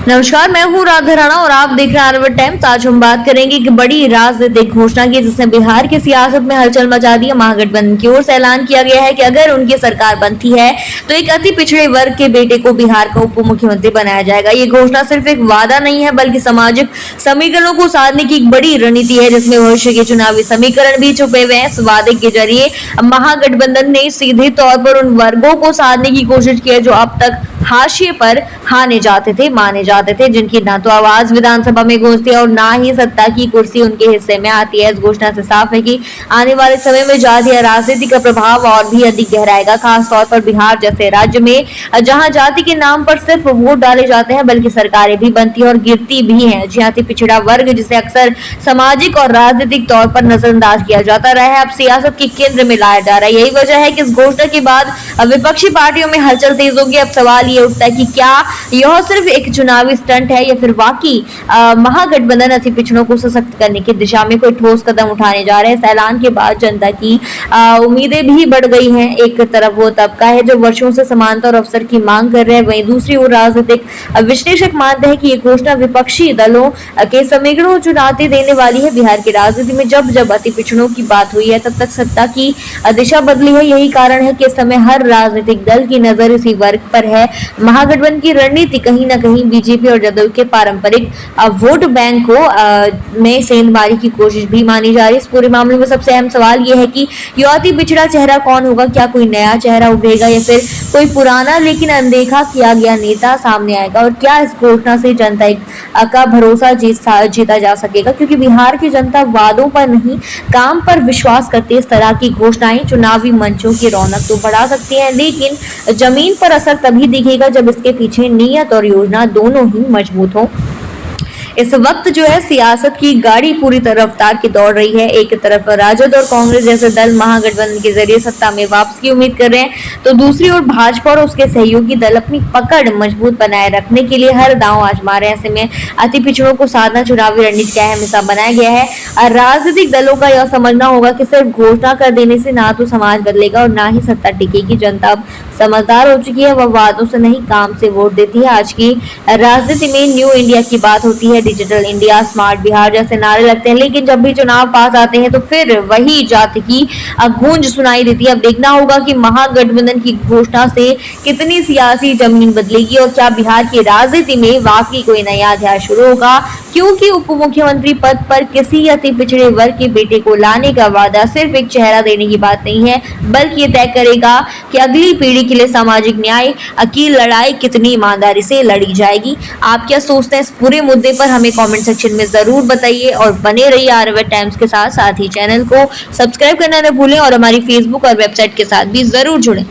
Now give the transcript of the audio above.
नमस्कार, मैं हूँ राधा राणा और आप देख रहे हैं आरवट टाइम्स। आज हम बात करेंगे कि बड़ी राजनीतिक घोषणा की जिसने बिहार की सियासत में हलचल मचा दी है। महागठबंधन की ओर से ऐलान किया गया है कि अगर उनकी सरकार बनती है तो एक अति पिछड़े वर्ग के बेटे को बिहार का उप मुख्यमंत्री बनाया जाएगा। ये घोषणा सिर्फ एक वादा नहीं है बल्कि सामाजिक समीकरणों को साधने की एक बड़ी रणनीति है जिसमें भविष्य के चुनावी समीकरण भी छुपे हुए हैं। इस वादे के जरिए महागठबंधन ने सीधे तौर पर उन वर्गों को साधने की कोशिश की है जो अब तक हाशिए पर माने जाते थे, जिनकी ना तो आवाज विधानसभा में गूंजती है और ना ही सत्ता की कुर्सी उनके हिस्से में आती है। इस घोषणा से साफ है कि आने वाले समय में जातीय राजनीति का प्रभाव और भी अधिक गहराएगा, खासतौर पर बिहार जैसे राज्य में जहां जाति के नाम पर सिर्फ वोट डाले जाते हैं बल्कि सरकारें भी बनती और गिरती भी हैं। जाति पिछड़ा वर्ग जिसे अक्सर सामाजिक और राजनीतिक तौर पर नजरअंदाज किया जाता रहा है, अब सियासत के केंद्र में लाया जा रहा है। यही वजह है कि इस घोषणा के बाद विपक्षी पार्टियों में हलचल तेज होगी। अब सवाल ये उठता है कि क्या यह सिर्फ एक चुनावी स्टंट है या फिर वाकई महागठबंधन अति पिछड़ों को सशक्त करने की दिशा में कोई ठोस कदम उठाने जा रहे हैं। इस ऐलान के बाद जनता की उम्मीदें भी बढ़ गई हैं। एक तरफ वो तबका है जो वर्षों से समानता और अवसर की मांग कर रहे हैं, वहीं दूसरी ओर राजनीतिक विश्लेषक मानते हैं कि ये घोषणा विपक्षी दलों के समीकरणों को चुनौती देने वाली है। बिहार की राजनीति में जब जब अति पिछड़ों की बात हुई है तब तक सत्ता की दिशा बदली है। यही कारण है कि इस समय हर राजनीतिक दल की नजर इसी वर्ग पर है। महागठबंधन की रणनीति कहीं न कहीं बीजेपी और जदयू के पारंपरिक वोट बैंक को में सेंधमारी की कोशिश भी मानी जा रही है। इस पूरे मामले में सबसे अहम सवाल यह है कि युवती पिछड़ा चेहरा कौन होगा। क्या कोई नया चेहरा उभरेगा या फिर कोई पुराना लेकिन अनदेखा किया गया नेता सामने आएगा, और क्या इस घोषणा से जनता का भरोसा जीता जा सकेगा, क्योंकि बिहार की जनता वादों पर नहीं काम पर विश्वास करती है। इस तरह की घोषणाएं चुनावी मंचों की रौनक तो बढ़ा सकती हैं लेकिन जमीन पर असर तभी दिखेगा जब इसके पीछे नीयत और योजना दोनों ही मजबूत हो। इस वक्त जो है सियासत की गाड़ी पूरी तरह रफ्तार की दौड़ रही है। एक तरफ राजद और कांग्रेस जैसे दल महागठबंधन के जरिए सत्ता में वापसी की उम्मीद कर रहे हैं, तो दूसरी ओर भाजपा और उसके सहयोगी दल अपनी पकड़ मजबूत बनाए रखने के लिए हर दांव आजमा रहे हैं। ऐसे में अति पिछड़ों को साधना चुनावी रणनीति का अहम हिस्सा बनाया गया है। राजनीतिक दलों का यह समझना होगा कि सिर्फ घोषणा कर देने से ना तो समाज बदलेगा और ना ही सत्ता टिकेगी। जनता अब समझदार हो चुकी है, वह वादों से नहीं काम से वोट देती है। आज की राजनीति में न्यू इंडिया की बात होती है, डिजिटल इंडिया, स्मार्ट बिहार जैसे नारे लगते हैं, लेकिन जब भी चुनाव पास आते हैं तो फिर वही जाति की गूंज सुनाई देती है। अब देखना होगा कि महागठबंधन की घोषणा से कितनी सियासी जमीन बदलेगी और क्या बिहार की राजनीति में वाकई कोई नया अध्याय शुरू होगा, क्योंकि उप मुख्यमंत्री पद पर किसी अति पिछड़े वर्ग के बेटे को लाने का वादा सिर्फ एक चेहरा देने की बात नहीं है, बल्कि ये तय करेगा कि अगली पीढ़ी के लिए सामाजिक न्याय की लड़ाई कितनी ईमानदारी से लड़ी जाएगी। आप क्या सोचते हैं इस पूरे मुद्दे पर, हमें कमेंट सेक्शन में जरूर बताइए और बने रहिए आरवट टाइम्स के साथ। साथ ही चैनल को सब्सक्राइब करना न भूलें और हमारी फेसबुक और वेबसाइट के साथ भी जरूर जुड़ें।